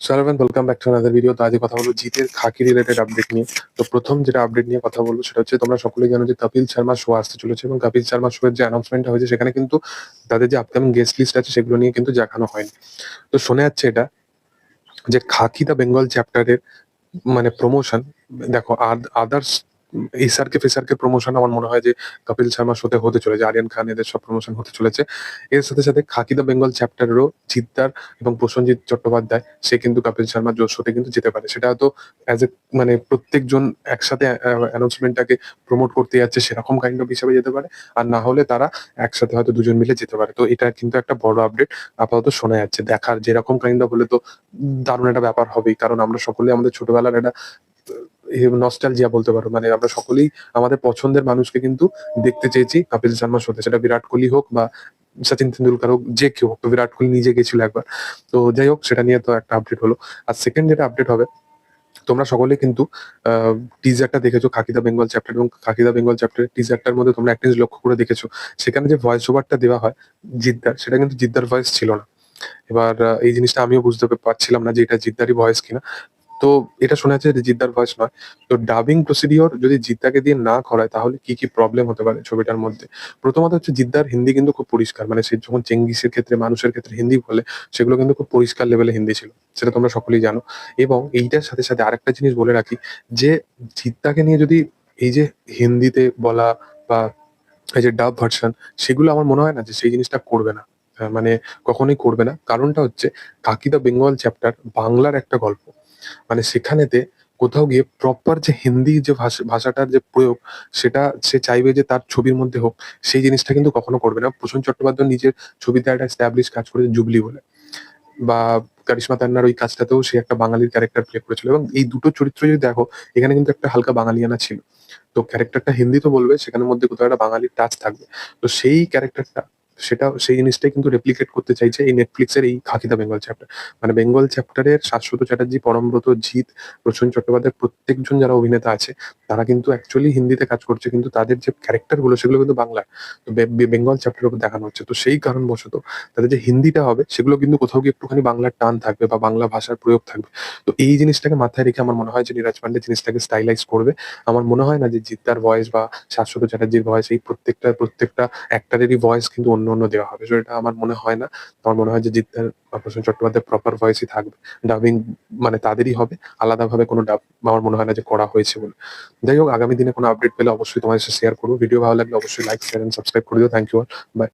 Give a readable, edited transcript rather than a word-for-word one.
So welcome back to another video. তো আজকে কথা বলবো জিতের খাকি রিলেটেড আপডেট নিয়ে। তো প্রথম যেটা আপডেট নিয়ে কথা বলবো সেটা হচ্ছে, তোমরা সকলেই জানো যে কপিল শর্মা শো আসতে চলেছে, এবং কপিল শর্মা শো এর যে অ্যানাউন্সমেন্টটা হয়েছে সেখানে কিন্তু তাদের যে আপকামিং গেস্ট লিস্ট আছে সেগুলো নিয়ে কিন্তু দেখানো হয়নি। তো শোনা যাচ্ছে এটা যে খাকি দ্য বেঙ্গল চ্যাপ্টারের মানে প্রমোশন, দেখো আদার্স এসআরকে ফেসারকে প্রমোশন আমার মনে হয় যে কপিল শর্মা শোতে হতে চলেছে, আরিয়ান খান এদের সব প্রমোশন হতে চলেছে। এর সাথে সাথে খাকি দ্য বেঙ্গল চ্যাপ্টারেরও জিদ্দার এবং প্রসেনজিৎ চট্টোপাধ্যায় সে কিন্তু কপিল শর্মার শোতে কিন্তু যেতে পারে। সেটা তো অ্যাজ এ মানে প্রত্যেকজন একসাথে অ্যানাউন্সমেন্টটাকে প্রমোট করতে যাচ্ছে সেরকম কাইন্ড অফ হিসাবে যেতে পারে, আর না হলে তারা একসাথে হয়তো দুজন মিলে যেতে পারে। তো এটা কিন্তু একটা বড় আপডেট আপাতত শোনা যাচ্ছে। দেখার যেরকম কাইন্ড অফ হলে তো দারুণ একটা ব্যাপার হবেই, কারণ আমরা সকলেই আমাদের ছোটবেলার একটা নস্টালজিয়া বলতে পারো, মানে আমরা সকলেই আমাদের পছন্দের মানুষকে কিন্তু দেখতে চেয়েছি কপিল শর্মার শোতে, সেটা বিরাট কোহলি হোক বা সচিন তেন্ডুলকার হোক, যে কেউ হোক। তো বিরাট কোহলি নিজে গেছিল একবার। তো যাই হোক, সেটা নিয়ে তো একটা আপডেট হলো। আর সেকেন্ড যেটা আপডেট হবে, তোমরা সকলে কিন্তু টিজারটা দেখেছো খাকি দা বেঙ্গল চ্যাপ্টার, এবং খাকি দা বেঙ্গল চ্যাপ্টারের টিজারটার মধ্যে তোমরা একটা জিনিস লক্ষ্য করে দেখেছো, সেখানে যে ভয়েস ওভারটা দেওয়া হয় জিদ্দার, সেটা কিন্তু জিদ্দার ভয়েস ছিল না। এবার এই জিনিসটা আমিও বুঝতে পারছিলাম না যে এটা জিদ্দারই ভয়েস কিনা। তো এটা শোনা যাচ্ছে যে জিদ্দার ভয়েস নয়। তো ডাবিং প্রসিডিওর যদি জিদ্দাকে দিয়ে না করায় তাহলে কি কি প্রবলেম হতে পারে ছবিটার মধ্যে। প্রথমত হচ্ছে, জিদ্দার হিন্দি কিন্তু খুব পরিষ্কার, মানে সে যখন চেঙ্গিসের ক্ষেত্রে মানুষের ক্ষেত্রে হিন্দি বলে সেগুলো কিন্তু খুব পরিষ্কার লেভেলে হিন্দি ছিল, সেটা তোমরা সকলেই জানো। এবং এইটার সাথে সাথে আরেকটা জিনিস বলে রাখি, যে জিদ্দাকে নিয়ে যদি এই যে হিন্দিতে বলা বা এই যে ডাব ভার্সন, সেগুলো আমার মনে হয় না যে সেই জিনিসটা করবে না। মানে কখনোই করবে না। কারণটা হচ্ছে, কাকি দ্য বেঙ্গল চ্যাপ্টার বাংলার একটা গল্প, মানে সেখানেতে কোথাও গিয়ে প্রপার যে হিন্দি যে ভাষাটার যে প্রয়োগ, সেটা সে চাইবে যে তার ছবির মধ্যে হোক। সেই জিনিসটা কিন্তু কখনো করবে না। প্রসেন চট্টোপাধ্যায় নিজের ছবিতে একটা এস্টাবলিশ কাজ করেছে জুবলি বলে, বা কারিশমা তান্নার ওই কাজটাতেও সে একটা বাঙালির ক্যারেক্টার প্লে করেছিল, এবং এই দুটো চরিত্র যদি দেখো, এখানে কিন্তু একটা হালকা বাঙালিয়ানা ছিল। তো ক্যারেক্টারটা হিন্দি তো বলবে, সেখানের মধ্যে কোথাও একটা বাঙালির টাচ থাকবে। তো সেই ক্যারেক্টারটা, সেটা সেই জিনিসটাই কিন্তু রেপ্লিকেট করতে চাইছে এই নেটফ্লিক্সের এই খাকি দা বেঙ্গল চ্যাপ্টার। মানে বেঙ্গল চ্যাপ্টারের শাশ্বত চ্যাটার্জি, পরমব্রত, জিৎ, প্রসেন চট্টোপাধ্যায় প্রত্যেকজন যারা অভিনেতা আছে, তারা কিন্তু অ্যাকচুয়ালি হিন্দিতে কাজ করছে, কিন্তু তাদের যে ক্যারেক্টার গুলো সেগুলো কিন্তু বাংলা। তো বেঙ্গল চ্যাপ্টারের উপর দেখানো হচ্ছে, তো সেই কারণবশত তাদের যে হিন্দিটা হবে সেগুলো কিন্তু কোথাও গিয়ে একটুখানি বাংলার টান থাকবে বা বাংলা ভাষার প্রয়োগ থাকবে। তো এই জিনিসটাকে মাথায় রেখে আমার মনে হয় যে নীরাজ পান্ডে জিনিসটাকে স্টাইলাইজ করবে। আমার মনে হয় না যে জিদ্দার ভয়েস বা শাশ্বত চ্যাটার্জির ভয়েস, এই প্রত্যেকটা অ্যাক্টারেরই ভয়েস কিন্তু অন্য অন্য দেওয়া হবে। তো এটা আমার মনে হয় না। তো আমার মনে হয় যে জিদ্দার বা প্রসেন চট্টোপাধ্যায় প্রপার ভয়েসই থাকবে। ডাবিং মানে তাদেরই হবে, আলাদাভাবে কোনো ডাব আমার মনে হয় না যে করা হয়েছে বলে। যাই হোক, আগামী দিনে কোনো আপডেট পেলে অবশ্যই তোমাদের সাথে শেয়ার করবো। ভিডিও ভালো লাগলে অবশ্যই লাইক, শেয়ার এন্ড সাবস্ক্রাইব করে দিও। Thank you all. বাই।